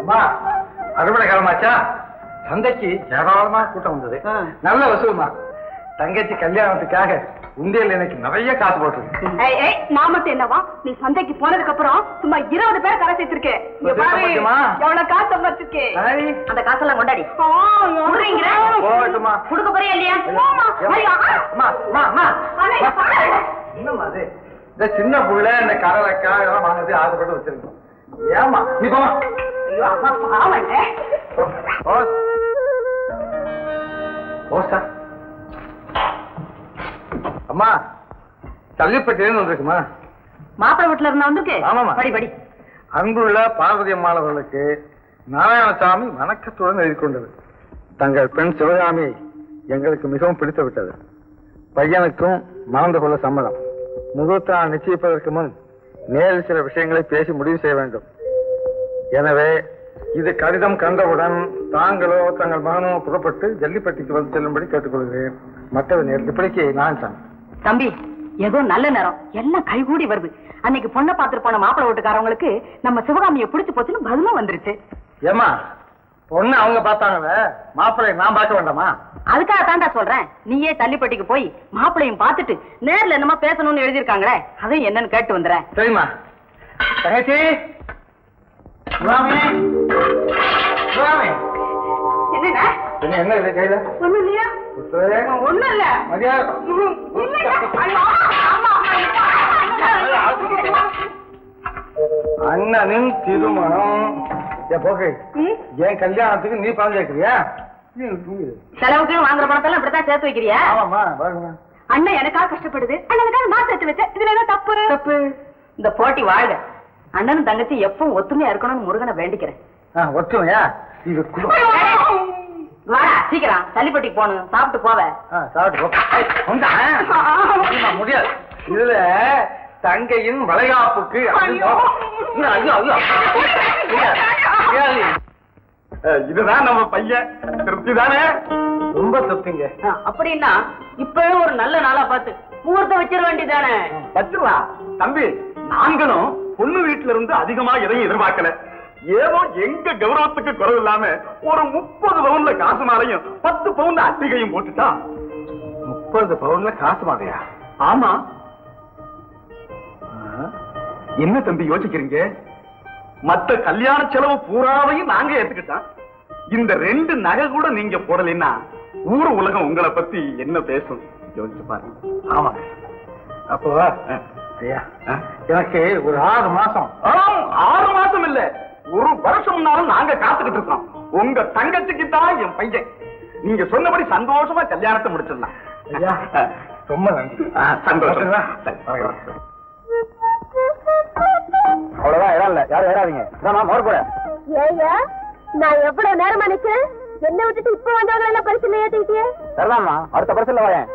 அம்மா அறுவடை காலமாச்சா? சந்தைக்கு ஏராளமா கூட்டம் வந்தது. நல்ல வசூல்மா. தங்கச்சி கல்யாணத்துக்காக உண்டியல் எனக்கு நிறைய காசு போட்டு. நாமத்து என்னவா, நீ சந்தைக்கு போனதுக்கு அப்புறம் சும்மா 20 பேர் கரை சேர்த்திருக்கேன். எவ்வளவு காசு சம்பாதிச்சிருக்கேன். அந்த காசெல்லாம் கொண்டாடி கொடுக்க போறியா இல்லையா? என்னம்மா அது? இந்த சின்ன புள்ள இந்த கடலைக்கா இதெல்லாம் வாங்கி ஆசைப்பட்டு வச்சிருக்கோம். ஏமா நீ போமா. அம்மா தள்ளிப்பட்டியில இருக்குமா? மாப்பிள்ளை வீட்டுல இருந்தா வந்துருக்கு. ஆமாமா. படி படி. அன்புள்ள பார்வதி அம்மாளவர்களுக்கு நாராயணசாமி வணக்கத்துடன் எழுதிக்கொண்டது. தங்கள் பெண் சிவகாமி எங்களுக்கு மிகவும் பிடித்து விட்டது. பையனுக்கும் மணந்து கொள்ள சம்மதம். முகூர்த்த நாள் நிச்சயிப்பதற்கு முன் நேரில் சில விஷயங்களை பேசி முடிவு செய்ய வேண்டும். எனவே இது கடிதம் கண்டவுடன் தாங்களோ தங்கள் மகனோ புறப்பட்டு ஜல்லிப்பட்டிக்கு வந்து செல்லும்படி கேட்டுக்கொள்கிறேன். மற்றது நேரில் இப்படிக்கு நான் சாமி. தம்பி ஏதோ நல்ல நேரம் எல்லாம் கைகூடி வருது. அன்னைக்கு பொண்ணை பார்த்துட்டு போன மாப்பிள்ளை வீட்டுக்காரவங்களுக்கு நம்ம சிவகாமியை பிடிச்சு போச்சுன்னு பதிலும் வந்துருச்சு. ஏமா பொண்ணு அவங்க பார்த்தாங்கல்ல, மாப்பிள்ளை நான் பார்க்க வேண்டாமா? அதுக்காக தாண்டா சொல்றேன். நீயே தள்ளிப்பட்டிக்கு போய் மாப்பிள்ளையும் பார்த்துட்டு நேர்ல என்னமா பேசணும்னு எழுதிருக்காங்களே, அதையும் என்னன்னு கேட்டு வந்துடுறேன். சரிம்மா. தங்கச்சி என்ன இது கையில? ஒண்ணும் இல்லையா? ஒண்ணும் இல்ல. அண்ணனின் திருமணம் என் கல்யாணத்துக்கு நீ பணம் சேர்க்கிறியா? செலவுக்கு வாங்குற பணத்தெல்லாம் இப்படித்தான் சேர்த்து வைக்கிறியா? ஆமாமா. அண்ணன் எனக்காக கஷ்டப்படுது, அண்ணனுக்காக நான் சேர்த்து வச்சேன். இதுல என்ன தப்பு? தப்பு இந்த போட்டி வாழ்க. அண்ணனும் தங்கச்சி எப்பவும் ஒத்துமையா இருக்கணும்னு முருகனை வேண்டிக்கிறேன். ஒத்துமையா? இது வாடா சீக்கிரம் தள்ளிப்பட்டிக்கு போகணும். சாப்பிட்டு போவ. முடியாது. இதுல தங்கையின் வளைகாப்புக்கு இதுதான் நம்ம பையன். திருப்தி தானே? ரொம்ப திருப்திங்க. அப்படின்னா இப்பவே ஒரு நல்ல நாளா பார்த்து முகூர்த்தம் வச்சிட வேண்டியதானே? வச்சிடலாம் தம்பி. நாங்களும் பொண்ணு வீட்டுல இருந்து அதிகமா எதையும் எதிர்பார்க்கல. ஏதோ எங்க கௌரவத்துக்கு குறைவு இல்லாம ஒரு 30 பவுன்ல காசு மாலையும் 10 பவுன்ல அட்டிகையும் போட்டுட்டா. 30 பவுன்ல காசு மாலையா? ஆமா. என்ன தம்பி யோசிக்கிறீங்க? மத்த கல்யாண செலவு பூராவையும் நாங்க ஏத்துக்கிட்டோம். இந்த 2 நகை கூட நீங்க போடலைன்னா ஊர் உலகம் உங்களை பத்தி என்ன பேசும் யோசிச்சு பாருங்க. ஆமா. அப்போ எனக்கு ஒரு 6 மாசம். 6 மாசம் இல்ல, 1 வருஷம்னாலும் நாங்க காத்துக்கிட்டு இருக்கோம். உங்க தங்கச்சிக்கு தான் என் பையன். நீங்க சொன்னபடி சந்தோஷமா கல்யாணத்தை முடிச்சிடலாம். ரொம்ப நன்றி. சந்தோஷம். அவ்வளவுதான். இடம் இல்ல, யாரும் ஏறாதீங்க. கூட ஏயா நான் எவ்வளவு நேரமா நிக்கிறேன். என்ன விட்டுட்டு இப்ப வந்தவங்க பரிசு ஏத்திக்கிட்டே. சரிதாம்மா, அடுத்த பரிசுல வாயேன்.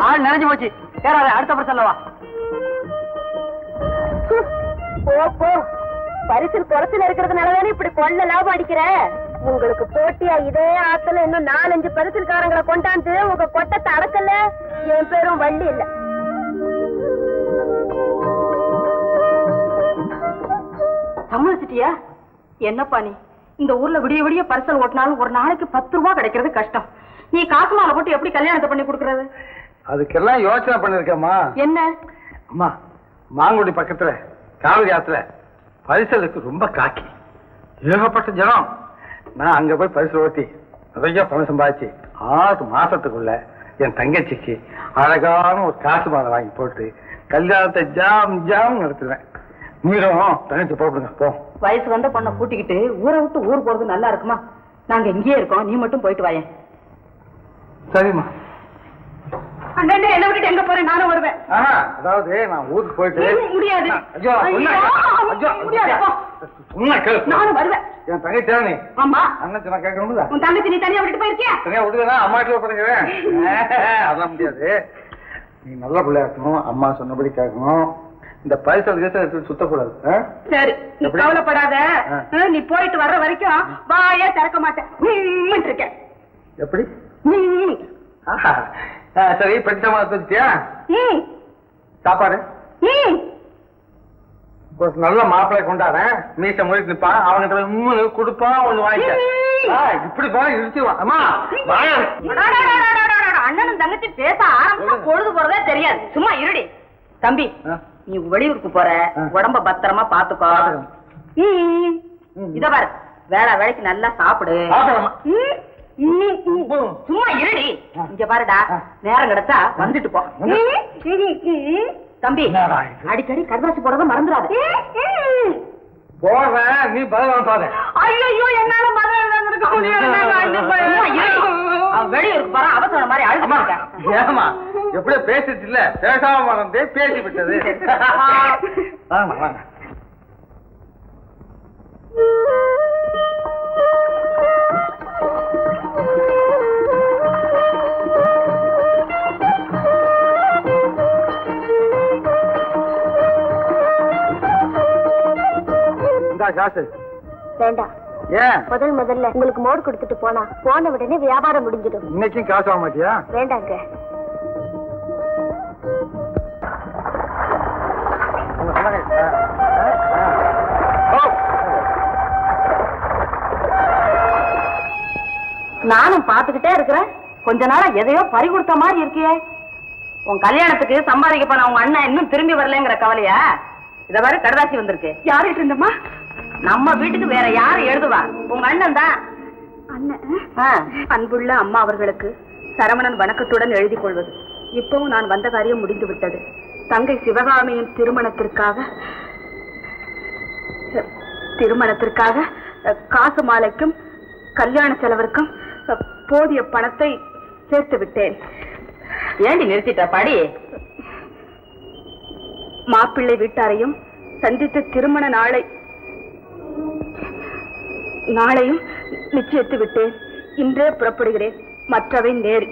ஆள் நிறைஞ்சு போச்சு. ஏறாத, அடுத்த பரிசு வா. போ பரிசில் குறைச்சல் இருக்கிறதுனாலதானே இப்படி கொள்ள லாபம் அடிக்கிற. உங்களுக்கு போட்டியா இதே ஆத்துல இன்னும் 4-5 பரிசில்காரங்களை கொண்டாந்து உங்க கொட்டத்தை அடக்கல. என் பேரும் வள்ளி இல்ல. சம்மதிச்சிட்டியா? என்னப்பா நீ இந்த ஊர்ல விடிய விடிய பரிசல் ஓட்டினாலும் ஒரு நாளைக்கு 10 ரூபாய் கிடைக்கிறது கஷ்டம். நீ காசு மாலை போட்டு எப்படி கல்யாணத்தை பண்ணி கொடுக்கறது? அதுக்கெல்லாம் யோசனை பண்ணிருக்கேம்மா. என்ன? அம்மா, மாங்குடி பக்கத்துல காவிரி ஆத்துல பரிசலுக்கு ரொம்ப காக்கி, ஏகப்பட்ட ஜனம். நான் அங்க போய் பரிசல் ஓட்டி நிறைய பணம் சம்பாதிச்சு 6 மாசத்துக்குள்ள என் தங்கச்சிக்கு அழகான ஒரு காசு மாலை வாங்கி போட்டு கல்யாணத்தை ஜாம் ஜாம் நடத்துவேன். மீறும் தங்கச்சி போடுங்க. போ. வயசு வந்த பொண்ணை கூட்டிக்கிட்டு ஊரை விட்டு ஊர் போறது நல்லா இருக்குமா? நாங்க இங்கேயே இருக்கோம், நீ மட்டும் போயிட்டு வாயேன். சரிம்மா. அண்ணே என்ன விட்டுட்டு எங்க போறேன்? நானும் வருவேன். அதாவது நான் ஊருக்கு போயிட்டு முடியாது. நானும் வருவேன். என் தங்கச்சி நீ. ஆமா. அண்ணன் நான் கேட்கணும்ல. உன் தங்கச்சி நீ தனியா விட்டுட்டு போயிருக்கியா? தனியா விட்டுதான் அம்மா வீட்டுல பண்ணுறேன். அதெல்லாம் முடியாது. நீ நல்ல பிள்ளையா இருக்கணும், அம்மா சொன்னபடி கேட்கணும். இந்த பரிசல் எடுத்து சுத்தக்கூடாது. சரி, நீ கவலைப்படாத. நீ போயிட்டு வர்ற வரைக்கும் வாயே திறக்க மாட்டேன் இருக்கேன். எப்படி? சரி, பெட்சமா வச்சியா? சாப்பாடு ஒரு நல்ல மாப்பிள்ளை கொண்டாடுறேன். மீச மொழி நிற்பான், அவனுக்கு கொடுப்பான், ஒண்ணு வாங்கிக்க. இப்படி போனா இழுத்துவான். அம்மா அண்ணனும் தங்கச்சி பேச ஆரம்பிச்சா பொழுது போறதே தெரியாது. சும்மா இருடி. தம்பி, நீ வெளியூருக்கு போற, உடம்ப பத்திரமா பாத்துக்கோ. இத பாரு, வேலைக்கு நல்லா சாப்பிடு. சும்மா இருடி. இங்க பாருடா, நேரம் கிடைச்சா வந்துட்டு போ. தம்பி, அடிக்கடி கடதாசி போறத மறந்துடாத. போறேன், நீ பதில் பாரு. ஐயோ, என்னால வெளியூருக்கு போற அவசரம் மாதிரி அழுக. ஏமா எப்படியோ பேசிட்டு இல்ல, பேசாம மறந்தே பேசி விட்டது. வாங்க வாங்க. காசு வேண்டாம். ஏன்? முதல்ல உங்களுக்கு மோடு கொடுத்துட்டு போன உடனே வியாபாரம் முடிஞ்சிடும். இன்னைக்கும் காசு வாங்க மாட்டியா? வேண்டாங்க. நானும் பாத்துக்கிட்டே இருக்கிறேன். கொஞ்ச நாளா எதையோ பறி கொடுத்த மாதிரி இருக்கியே. உன் கல்யாணத்துக்கு சம்பாதிக்க போன உங்க அண்ணன் இன்னும் திரும்பி வரலங்கிற கவலையா? இத மாதிரி கடதாசி வந்திருக்கு. யாரு இருந்தம்மா? நம்ம வீட்டுக்கு வேற யாரு எழுதுவா? உங்க அண்ணன் தான். அண்ணன் அன்புள்ள அம்மா அவர்களுக்கு சரவணன் வணக்கத்துடன் எழுதி கொள்வது. இப்பவும் நான் வந்த காரியம் முடிந்து விட்டது. தங்கை சிவகாமியின் திருமணத்திற்காக காசு மாலைக்கும் கல்யாண செலவிற்கும் போதிய பணத்தை சேர்த்து விட்டேன். ஏண்டி நிறுத்திட்ட? படி. மாப்பிள்ளை வீட்டாரையும் சந்தித்து திருமண நாளையும் நிச்சயித்து விட்டேன். இன்றே புறப்படுகிறேன். மற்றவை நேரு.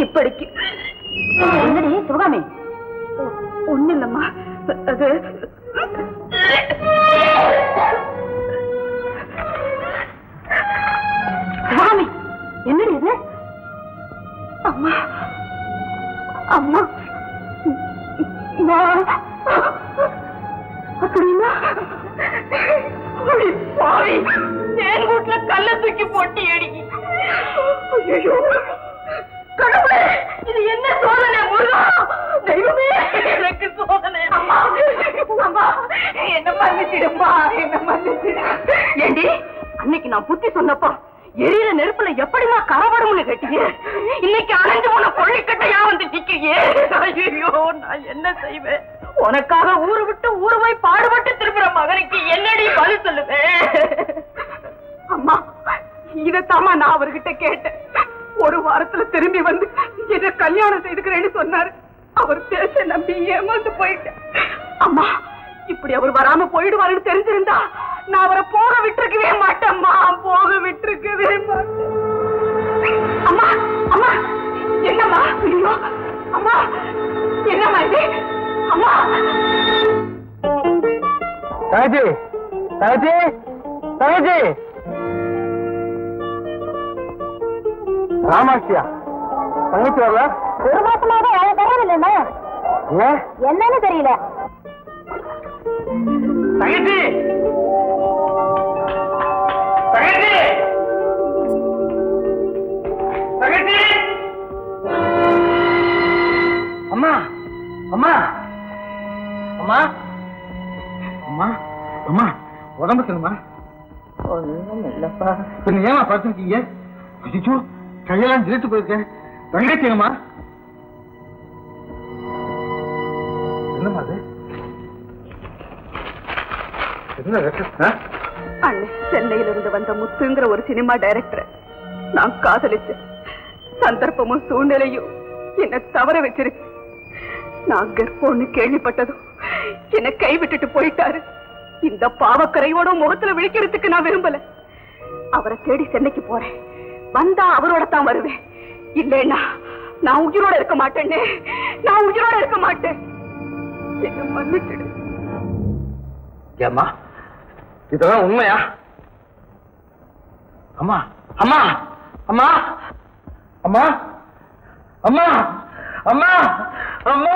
இப்படிக்கு என்னடி சிவகாமி? ஒண்ணு இல்லம்மா, அது சிவகாமி என்னடி இது? அம்மா அம்மா அப்படின்னா என் வீட்டுல கல்ல தூக்கி போட்டி அடிக்கி. கடவுளே, இது என்ன சோதனை? முருகா, தெய்வமே, எனக்கு சோதனை. அம்மா அம்மா, என்ன மன்னிச்சிடுமா, என்ன மன்னிச்சிடு. ஏண்டி, அன்னைக்கு நான் புத்தி சொன்னப்போ எரியிற நெருப்புல எப்படிமா கரபடும்னு கேட்டீங்க. இன்னைக்கு அணைஞ்சு போன கொள்ளிக்கட்டையா வந்து நிக்கிறியே. ஐயோ, நான் என்ன செய்வேன்? உனக்காக ஊரு விட்டு ஊரு போய் பாடுபட்டு திரும்புற மகனுக்கு என்னடி பதில் சொல்லுவேன்? அம்மா, இதத்தாமா நான் அவர்கிட்ட கேட்டேன். ஒரு வாரத்துல திரும்பி வந்து என்ன கல்யாணம் செய்துக்கிறேன்னு சொன்னாரு. அவர் பேச நம்பி ஏமாந்து போயிட்டேன். அம்மா, இப்படி அவர் வராம போயிடுவாருன்னு தெரிஞ்சிருந்தா நான் அவரை போக விட்டுருக்கவே மாட்டேம்மா, போக விட்டுருக்கவே மாட்டேன். அம்மா அம்மா, என்னம்மா? ஐயோ அம்மா, என்னம்மா இது? அம்மா, தங்கச்சி தங்கச்சி தங்கச்சி. ராமாட்சியா தங்கச்சி வரல? ஒரு மாசமாக வரவில்லைன்னா என்னன்னு தெரியல. தங்கச்சி தங்கச்சி தங்கச்சி. அம்மா அம்மா அம்மா அம்மா அம்மா, உடம்பு சொல்லுமா? ஒண்ணும் இல்லப்பா. பின்ன ஏமா பார்த்துருக்கீங்க? அச்சோ, கையெல்லாம் ஜெயித்து போயிருக்கேன். தங்கச்சிங்கம்மா, என்னம்மா அது? என்ன அண்ணன் சென்னையில இருந்து வந்த முத்துங்கிற ஒரு சினிமா டைரக்டர் நான் காதலிச்சேன். சந்தர்ப்பமும் சூழ்நிலையும் என்ன தவற வச்சிருக்கு. நான் கர்ப்பம்னு கேள்விப்பட்டதும் என்ன கை விட்டுட்டு போயிட்டாரு. இந்த பாவக்கரையோட முகத்துல விழிக்கிறதுக்கு நான் விரும்பல. அவரை தேடி சென்னைக்கு போறேன். வந்தா அவரோட தான் வருவேன். இல்லைன்னா நான் உயிரோட இருக்க மாட்டேன்னு, நான் உயிரோட இருக்க மாட்டேன். என்ன மன்னிச்சிடு. ஏம்மா இதெல்லாம் உண்மையா? அம்மா அம்மா அம்மா அம்மா அம்மா அம்மா அம்மா